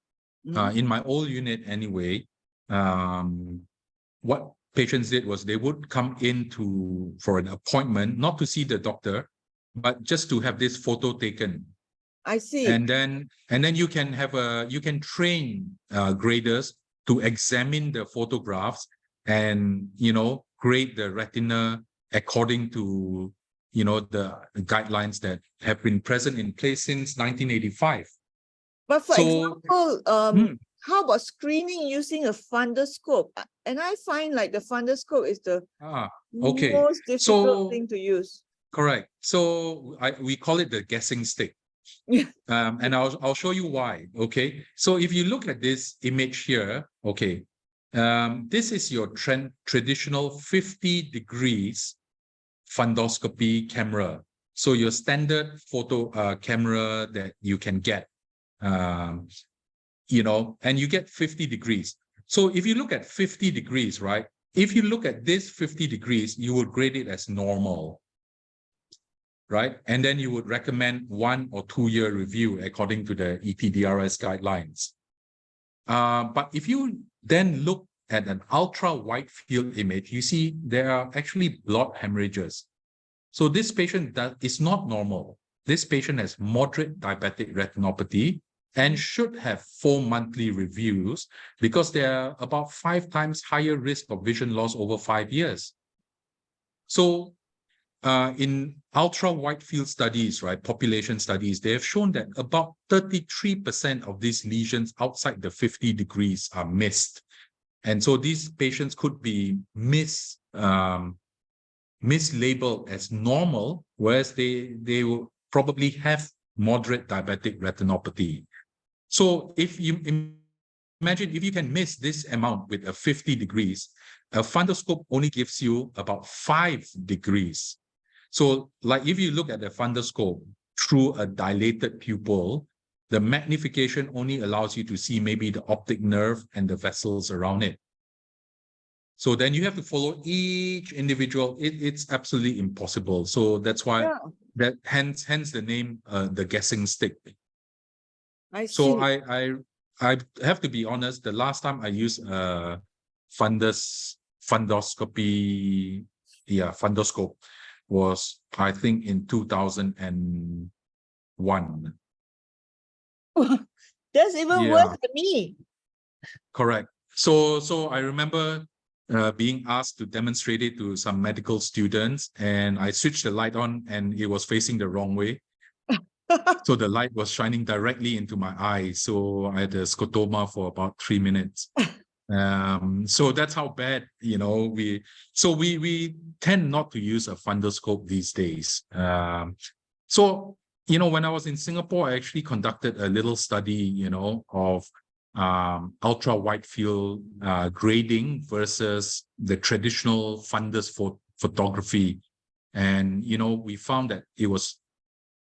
my old unit anyway. What patients did was they would come in for an appointment, not to see the doctor, but just to have this photo taken. I see. And then you can train graders to examine the photographs and, grade the retina according to, the guidelines that have been present in place since 1985. But for example, how about screening using a fundoscope? And I find like the fundoscope is the most difficult thing to use. Correct. So we call it the guessing stick. And I'll show you why. Okay. So if you look at this image here, okay, this is your traditional 50 degrees fundoscopy camera. So your standard photo camera that you can get, and you get 50 degrees. So if you look at 50 degrees, right? If you look at this 50 degrees, you would grade it as normal, right? And then you would recommend 1 or 2 year review according to the ETDRS guidelines. But if you then look at an ultra wide field image, you see there are actually blood hemorrhages. So this patient is not normal. This patient has moderate diabetic retinopathy and should have 4 monthly reviews because they are about 5 times higher risk of vision loss over 5 years. So in ultra wide field studies, right, population studies, they have shown that about 33% of these lesions outside the 50 degrees are missed. And so these patients could be mislabeled as normal, whereas they will probably have moderate diabetic retinopathy. So if you imagine if you can miss this amount with a 50 degrees, a fundoscope only gives you about 5 degrees. So like if you look at the fundoscope through a dilated pupil, the magnification only allows you to see maybe the optic nerve and the vessels around it. So then you have to follow each individual. It's absolutely impossible. So that's why hence the name, the guessing stick. I So see. I have to be honest. The last time I used fundoscopy, fundoscope was I think in 2001. That's even worse than me. Correct. So I remember being asked to demonstrate it to some medical students, and I switched the light on, and it was facing the wrong way. So the light was shining directly into my eye. So I had a scotoma for about 3 minutes. So that's how bad, we tend not to use a fundoscope these days. So, when I was in Singapore, I actually conducted a little study, of ultra wide field grading versus the traditional fundus photography. And, we found that it was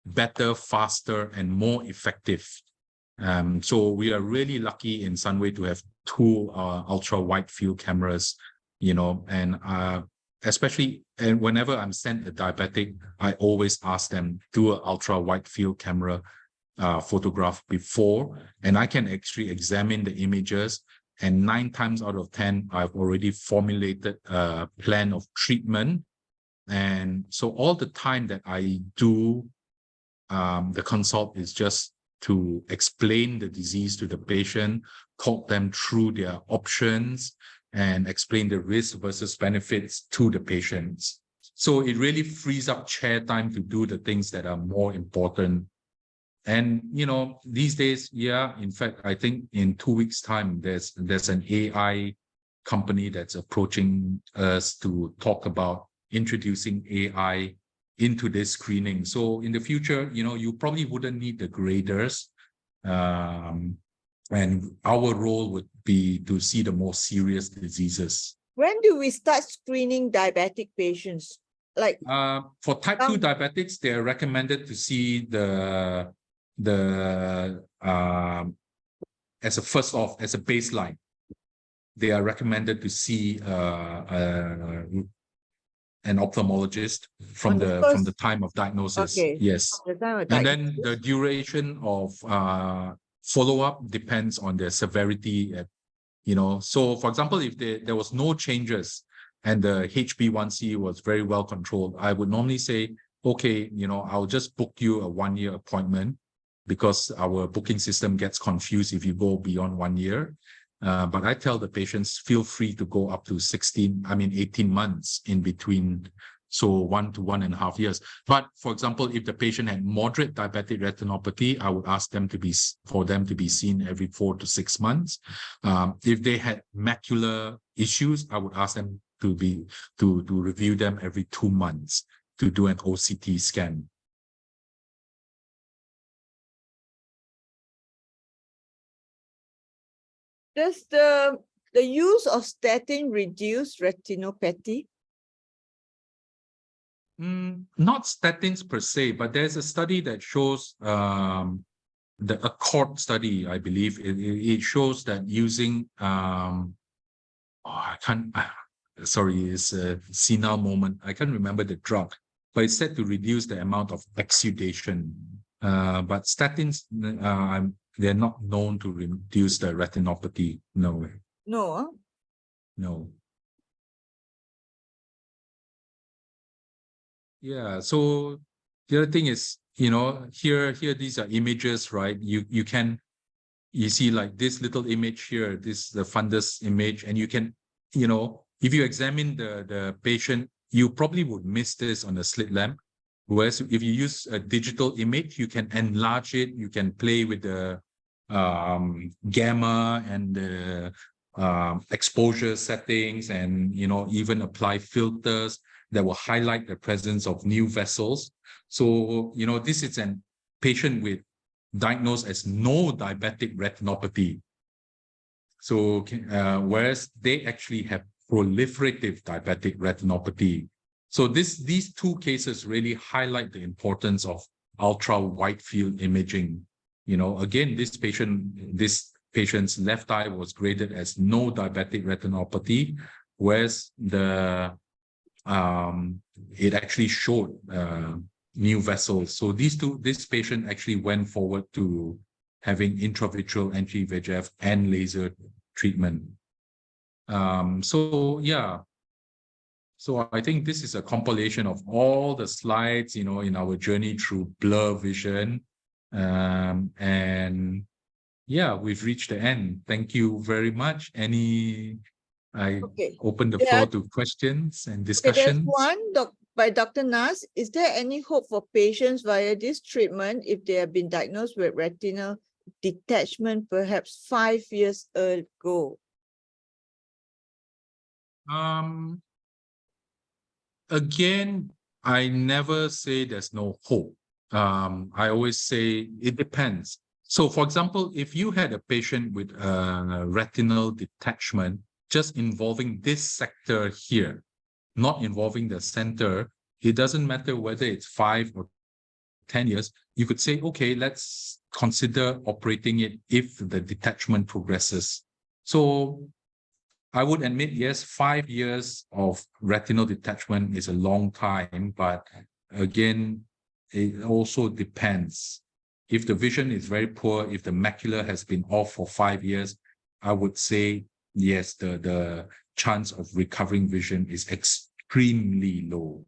better, faster, and more effective. So we are really lucky in Sunway to have 2 ultra wide field cameras, and especially, and whenever I'm sent a diabetic, I always ask them do an ultra wide field camera photograph before, and I can actually examine the images. And 9 times out of 10, I've already formulated a plan of treatment. And so all the time that I do the consult is just to explain the disease to the patient, talk them through their options, and explain the risk versus benefits to the patients. So it really frees up chair time to do the things that are more important. And, these days, in fact, I think in 2 weeks' time, there's an AI company that's approaching us to talk about introducing AI into this screening. So in the future, you probably wouldn't need the graders. And our role would be to see the more serious diseases. When do we start screening diabetic patients? Like for type 2 diabetics, they're recommended to see the as a first off, as a baseline. They are recommended to see an ophthalmologist from the time of diagnosis. Okay. Yes. The time of And then the duration of follow-up depends on the severity. So for example, if there was no changes and the HbA1c was very well controlled, I would normally say, okay, I'll just book you a 1-year appointment, because our booking system gets confused if you go beyond 1 year. But I tell the patients, feel free to go up to 18 months in between. So 1 to 1.5 years. But for example, if the patient had moderate diabetic retinopathy, I would ask them for them to be seen every 4 to 6 months. If they had macular issues, I would ask them to review them every 2 months to do an OCT scan. Does the use of statin reduce retinopathy? Not statins per se, but there's a study that shows the Accord study, I believe. It shows that using sorry, it's a senile moment. I can't remember the drug, but it's said to reduce the amount of exudation. But statins, they're not known to reduce the retinopathy. No. No. Huh? No. Yeah. So the other thing is, here these are images, right? You see like this little image here, this the fundus image, and you can, if you examine the patient, you probably would miss this on a slit lamp. Whereas if you use a digital image, you can enlarge it, you can play with the gamma and the exposure settings, and even apply filters. that will highlight the presence of new vessels. So, this is a patient with diagnosed as no diabetic retinopathy. So, whereas they actually have proliferative diabetic retinopathy. So these two cases really highlight the importance of ultra wide field imaging. Again, this patient's left eye was graded as no diabetic retinopathy, whereas it actually showed new vessels. So this patient actually went forward to having intravitreal anti-VEGF and laser treatment. So I think this is a compilation of all the slides, in our journey through blur vision. And yeah, we've reached the end. Thank you very much. I Okay. open the There floor are- to questions and Okay, there's discussions. one by Dr. Nas. Is there any hope for patients via this treatment if they have been diagnosed with retinal detachment perhaps 5 years ago? Again, I never say there's no hope. I always say it depends. So, for example, if you had a patient with retinal detachment just involving this sector here, not involving the center, it doesn't matter whether it's 5 or 10 years, you could say, okay, let's consider operating it if the detachment progresses. So I would admit, yes, 5 years of retinal detachment is a long time, but again, it also depends. If the vision is very poor, if the macula has been off for 5 years, I would say, yes, the chance of recovering vision is extremely low.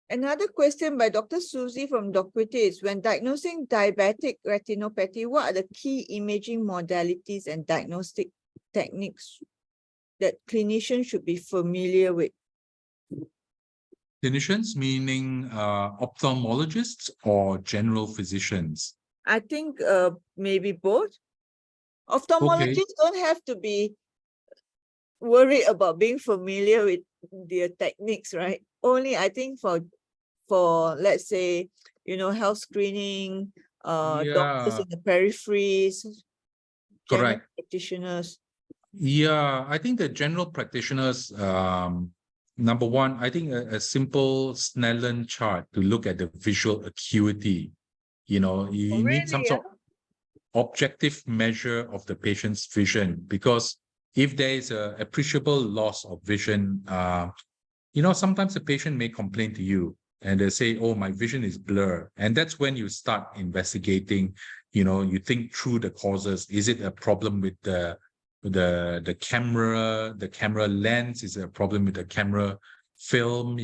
Another question by Dr. Susie from Docquity is, when diagnosing diabetic retinopathy, what are the key imaging modalities and diagnostic techniques that clinicians should be familiar with? Clinicians, meaning ophthalmologists or general physicians? I think maybe both. Okay. Ophthalmologists don't have to be worried about being familiar with their techniques, right? Only I think for let's say, health screening, doctors Yeah, in the peripheries, general correct. practitioners. Yeah, I think the general practitioners, number one, I think a simple Snellen chart to look at the visual acuity. You need some Really, sort of objective measure of the patient's vision, because if there is a appreciable loss of vision, sometimes the patient may complain to you and they say, oh, my vision is blurred. And that's when you start investigating, you think through the causes. Is it a problem with the camera lens? Is it a problem with the camera film,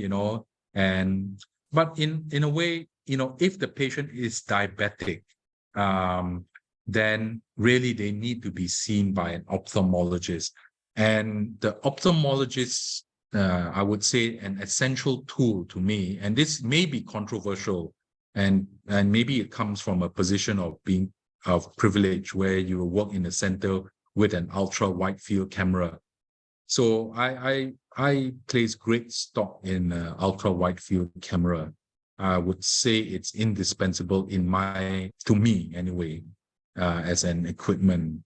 but in a way, if the patient is diabetic, then really they need to be seen by an ophthalmologist. And the ophthalmologist, I would say, an essential tool to me, and this may be controversial, and maybe it comes from a position of being of privilege where you work in a center with an ultra wide field camera. So I place great stock in ultra wide field camera. I would say it's indispensable to me anyway, as an equipment.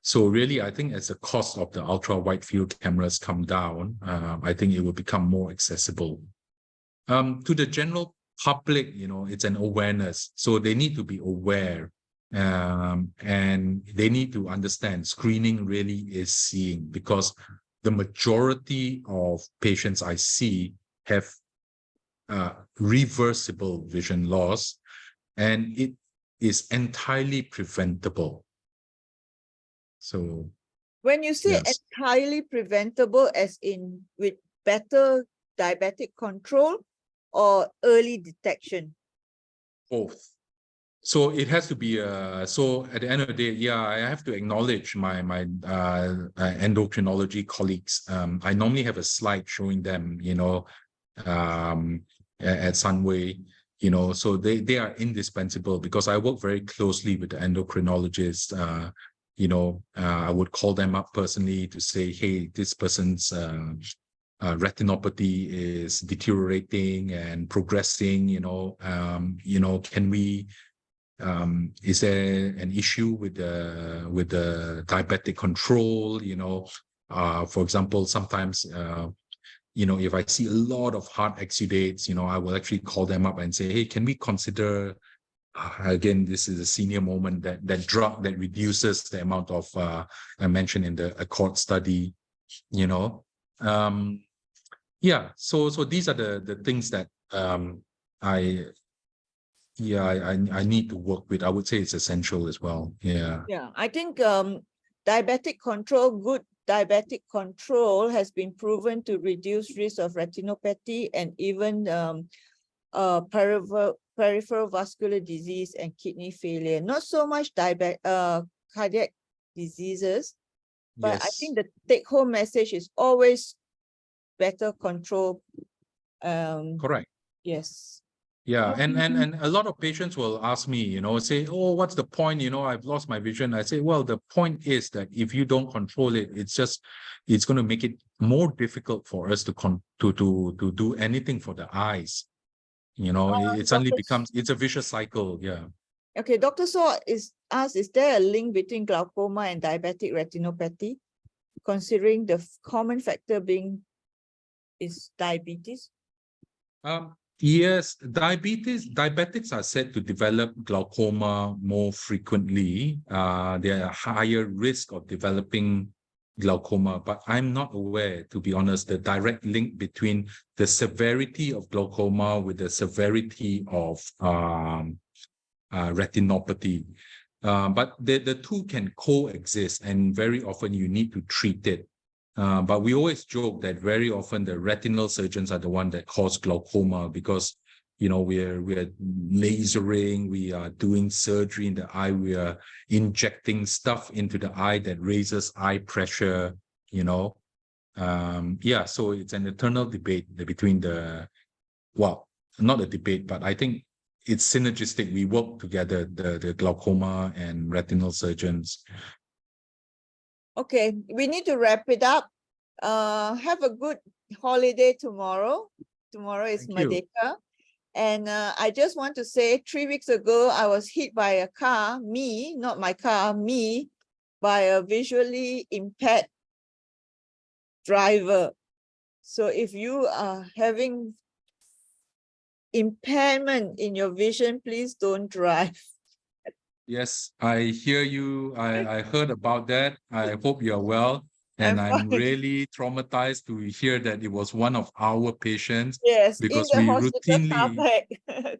So really, I think as the cost of the ultra wide field cameras come down, I think it will become more accessible. To the general public, it's an awareness. So they need to be aware, and they need to understand screening really is seeing, because the majority of patients I see have reversible vision loss, and it is entirely preventable. So when you say yes, entirely preventable, as in with better diabetic control or early detection? both. So it has to be so at the end of the day, yeah, I have to acknowledge my endocrinology colleagues. I normally have a slide showing them, at Sunway, so they are indispensable, because I work very closely with the endocrinologists, I would call them up personally to say, hey, this person's retinopathy is deteriorating and progressing, can we, is there an issue with the diabetic control? For example, sometimes, if I see a lot of heart exudates, I will actually call them up and say, hey, can we consider, again, this is a senior moment, that drug that reduces the amount of, I mentioned in the Accord study, so these are the things that I need to work with. I would say it's essential as well. Yeah, I think diabetic control, good diabetic control has been proven to reduce risk of retinopathy and even peripheral vascular disease and kidney failure. Not so much cardiac diseases, but I Yes. think the take-home message is always better control. Correct. Yes. Yeah, and a lot of patients will ask me, say, oh, what's the point? I've lost my vision. I say, well, the point is that if you don't control it, it's going to make it more difficult for us to do anything for the eyes. It suddenly becomes, it's a vicious cycle. Yeah. Okay, Dr. So is there a link between glaucoma and diabetic retinopathy, considering the common factor is diabetes? Yes, diabetics are said to develop glaucoma more frequently. They are higher risk of developing glaucoma, but I'm not aware, to be honest, the direct link between the severity of glaucoma with the severity of retinopathy. But the two can coexist, and very often you need to treat it. But we always joke that very often the retinal surgeons are the one that cause glaucoma because, we're lasering, we are doing surgery in the eye, we are injecting stuff into the eye that raises eye pressure, so it's an eternal debate between not a debate, but I think it's synergistic. We work together, the glaucoma and retinal surgeons. Okay, we need to wrap it up. Have a good holiday tomorrow. Tomorrow is Merdeka. And I just want to say 3 weeks ago, I was hit by a car, me, not my car, me, by a visually impaired driver. So if you are having impairment in your vision, please don't drive. Yes, I hear you. I heard about that. I hope you're well. And I'm really traumatized to hear that it was one of our patients. Yes, because in the we hospital routinely,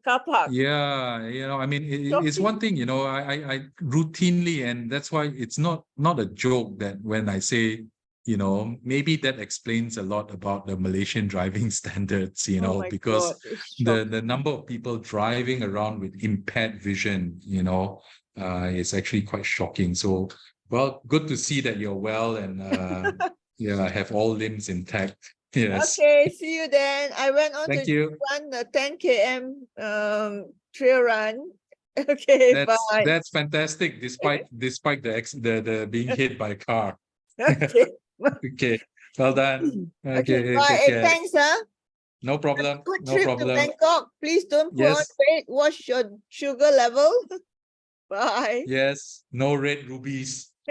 car park. Yeah, I mean, it's one thing, I routinely, and that's why it's not a joke that when I say, maybe that explains a lot about the Malaysian driving standards, Oh my because God, it's the number of people driving around with impaired vision, is actually quite shocking. So, well, good to see that you're well and have all limbs intact. Yes. Okay, see you then. I went on Thank to you. run a 10 km trail run. Okay, bye. That's fantastic, despite the being hit by a car. Okay. Okay, well done. Okay, Okay, bye. take Hey, care. thanks, huh? No problem. Good No trip to problem. Bangkok. Please don't put on Yes, weight. Watch your sugar level. Bye. yes. No red rubies.